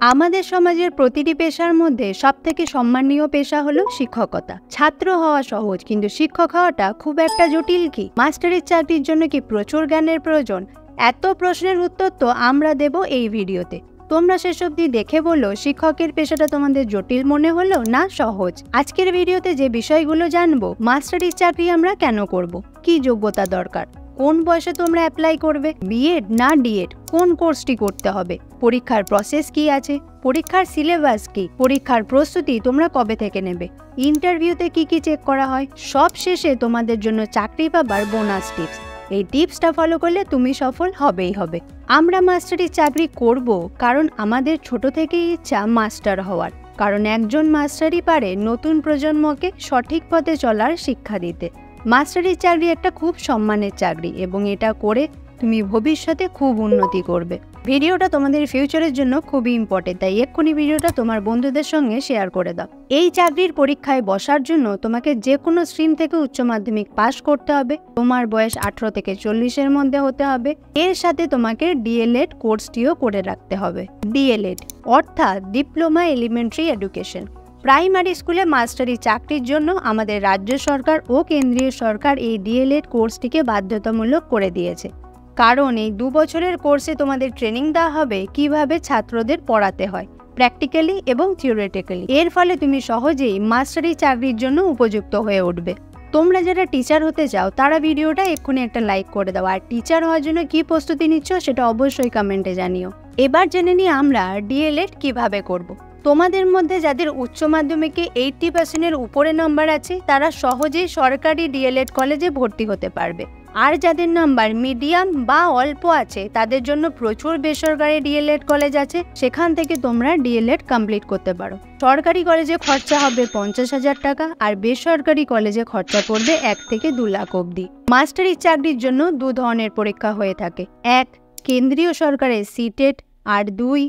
আমাদের সমাজের প্রতিটি পেশার মধ্যে সবথেকে সম্মানীয় পেশা হলো শিক্ষকতা। ছাত্র হওয়া সহজ, কিন্তু শিক্ষক হওয়াটা খুব একটা জটিল কি? মাস্টারের চাকরির জন্য কি প্রচুর জ্ঞানের প্রয়োজন? এত প্রশ্নের উত্তর তো আমরা দেব এই ভিডিওতে। তোমরা শেষ অবধি দেখে বলো, শিক্ষকের পেশাটা তোমাদের জটিল মনে হলো না সহজ? আজকের ভিডিওতে যে বিষয়গুলো জানবো, মাস্টারের চাকরি আমরা কেন করব, কি যোগ্যতা দরকার, কোন বয়সে তোমরা অ্যাপ্লাই করবে, বিএড না ডিএড, কোন কোর্সটি করতে হবে, পরীক্ষার প্রসেস কি আছে, পরীক্ষার সিলেবাস কি, পরীক্ষার প্রস্তুতি তোমরা কবে থেকে নেবে, ইন্টারভিউতে কি কি চেক করা হয়, সব শেষে তোমাদের জন্য চাকরি পাবার বোনাস টিপস। এই টিপসটা ফলো করলে তুমি সফল হবেই হবে। আমরা মাস্টারের চাকরি করব কারণ আমাদের ছোট থেকেই ইচ্ছা মাস্টার হওয়ার, কারণ একজন মাস্টারই পারে নতুন প্রজন্মকে সঠিক পথে চলার শিক্ষা দিতে। মাস্টারের চাকরি একটা খুব সম্মানের চাকরি এবং এটা করে তুমি ভবিষ্যতে খুব উন্নতি করবে। ভিডিওটা তোমাদের ফিউচারের জন্য খুবই ইম্পর্টেন্ট, তাই এক্ষুনি ভিডিওটা তোমার বন্ধুদের সঙ্গে শেয়ার করে দাও। এই চাকরির পরীক্ষায় বসার জন্য তোমাকে যে কোনো স্ট্রিম থেকে উচ্চ মাধ্যমিক পাস করতে হবে। তোমার বয়স 18 থেকে 40-এর মধ্যে হতে হবে। এর সাথে তোমাকে ডিএলএড কোর্সটিও করে রাখতে হবে। ডিএলএড অর্থাৎ ডিপ্লোমা এলিমেন্টারি এডুকেশন। প্রাইমারি স্কুলে মাস্টারি চাকরির জন্য আমাদের রাজ্য সরকার ও কেন্দ্রীয় সরকার এই ডিএলএড কোর্সটিকে বাধ্যতামূলক করে দিয়েছে। কারণ এই 2 বছরের কোর্সে তোমাদের ট্রেনিং দেওয়া হবে কিভাবে ছাত্রদের পড়াতে হয়, প্র্যাকটিক্যালি এবং থিওরিটিক্যালি। এর ফলে তুমি সহজেই মাস্টারি চাকরির জন্য উপযুক্ত হয়ে উঠবে। তোমরা যারা টিচার হতে চাও তারা ভিডিওটা এক্ষুনি একটা লাইক করে দাও, আর টিচার হওয়ার জন্য কি প্রস্তুতি নিচ্ছ সেটা অবশ্যই কমেন্টে জানিও। এবার জেনে নিই আমরা ডিএলএড কিভাবে করব। তোমাদের মধ্যে যাদের উচ্চ মাধ্যমিকে 80%-এর উপরে নাম্বার আছে তারা সহজেই সরকারি ডিএলএড কলেজে ভর্তি হতে পারবে। আর যাদের নাম্বার মিডিয়াম বা অল্প আছে তাদের জন্য প্রচুর বেসরকারি ডিএলএড কলেজ আছে, সেখান থেকে তোমরা ডিএলএড কমপ্লিট করতে পারো। সরকারি কলেজে খরচা হবে 50,000 টাকা, আর বেসরকারি কলেজে খরচা পড়বে 1 থেকে 2 লাখ অবধি। মাস্টারি চাকরির জন্য 2 ধরনের পরীক্ষা হয়ে থাকে। 1 কেন্দ্রীয় সরকারের সিটেট, আর 2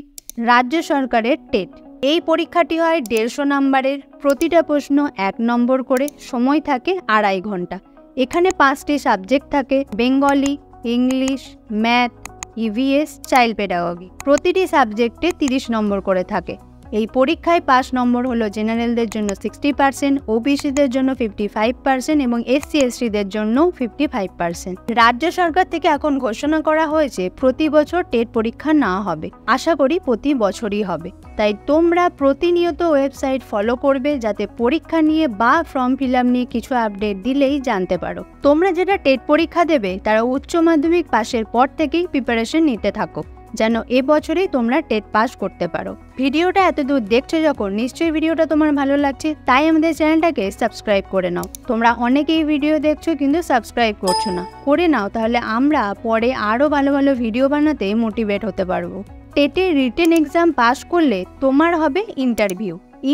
রাজ্য সরকারের টেট। এই পরীক্ষাটি হয় 150 নাম্বারের, প্রতিটা প্রশ্ন 1 নম্বর করে, সময় থাকে 2.5 ঘন্টা। এখানে 5টি সাবজেক্ট থাকে: Bengali, English, math, EVS, child pedagogy. প্রতিটি সাবজেক্টে 30 নম্বর করে থাকে। এই পরীক্ষায় পাস নম্বর হলো জেনারেলদের জন্য 60%, ওবিসিদের জন্য 55% এবং এসসি এসটিদের জন্য 55%। রাজ্য সরকার থেকে এখন ঘোষণা করা হয়েছে প্রতি বছর টেট পরীক্ষা না হবে, আশা করি প্রতি বছরই হবে। তাই তোমরা প্রতিনিয়ত ওয়েবসাইট ফলো করবে যাতে পরীক্ষা নিয়ে বা ফর্ম ফিল আপ নিয়ে কিছু আপডেট দিলেই জানতে পারো। তোমরা যেটা টেট পরীক্ষা দেবে তারা উচ্চ মাধ্যমিক পাশের পর থেকেই প্রিপারেশন নিতে থাকো, যেন এবছরেই তোমরা টেট পাস করতে পারো। ভিডিওটা এতদূর দেখছো যখন, নিশ্চয়ই ভিডিওটা তোমার ভালো লাগছে, তাই আমাদের চ্যানেলটাকে সাবস্ক্রাইব করে নাও। তোমরা অনেকেই ভিডিও দেখছো কিন্তু সাবস্ক্রাইব করছো না, করে নাও, তাহলে আমরা পরে আরও ভালো ভালো ভিডিও বানাতে মোটিভেট হতে পারবো। টেটের রিটেন এক্সাম পাস করলে তোমার হবে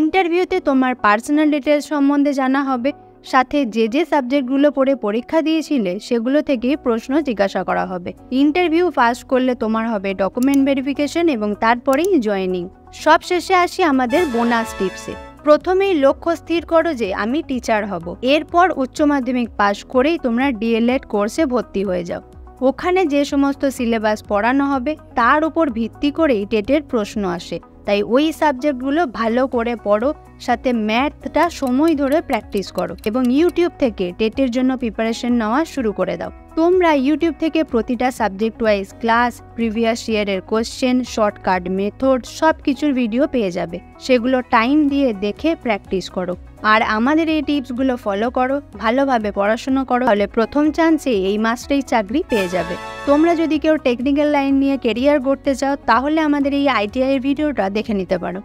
ইন্টারভিউতে তোমার পার্সোনাল ডিটেলস সম্বন্ধে জানা হবে, সাথে যে যে সাবজেক্টগুলো পড়ে পরীক্ষা দিয়েছিলে সেগুলো থেকে প্রশ্ন জিজ্ঞাসা করা হবে। ইন্টারভিউ পাস করলে তোমার হবে ডকুমেন্ট ভেরিফিকেশন এবং তারপরেই জয়েনিং। সব শেষে আসি আমাদের বোনাস টিপসে। প্রথমেই লক্ষ্য স্থির করো যে আমি টিচার হব। এরপর উচ্চ মাধ্যমিক পাস করেই তোমরা ডিএলএড কোর্সে ভর্তি হয়ে যাও। ওখানে যে সমস্ত সিলেবাস পড়ানো হবে তার উপর ভিত্তি করেই টেটের প্রশ্ন আসে, তাই ওই সাবজেক্টগুলো ভালো করে পড়ো, সাথে ম্যাথটা সময় ধরে প্র্যাকটিস করো এবং ইউটিউব থেকে টেটের জন্য প্রিপারেশন নেওয়া শুরু করে দাও। তোমরা ইউটিউব থেকে প্রতিটা সাবজেক্ট ওয়াইজ ক্লাস, প্রিভিয়াস ইয়ারের কোশ্চেন, শর্টকাট মেথড সব কিছুর ভিডিও পেয়ে যাবে। সেগুলো টাইম দিয়ে দেখে প্র্যাকটিস করো, আর আমাদের এই টিপসগুলো ফলো করো, ভালোভাবে পড়াশোনা করো, তাহলে প্রথম চান্সে এই মাস্টারি চাকরি পেয়ে যাবে। তোমরা যদি কেউ টেকনিক্যাল লাইন নিয়ে কেরিয়ার গড়তে চাও তাহলে আমাদের এই আইটিআই এর ভিডিওটা দেখে নিতে পারো।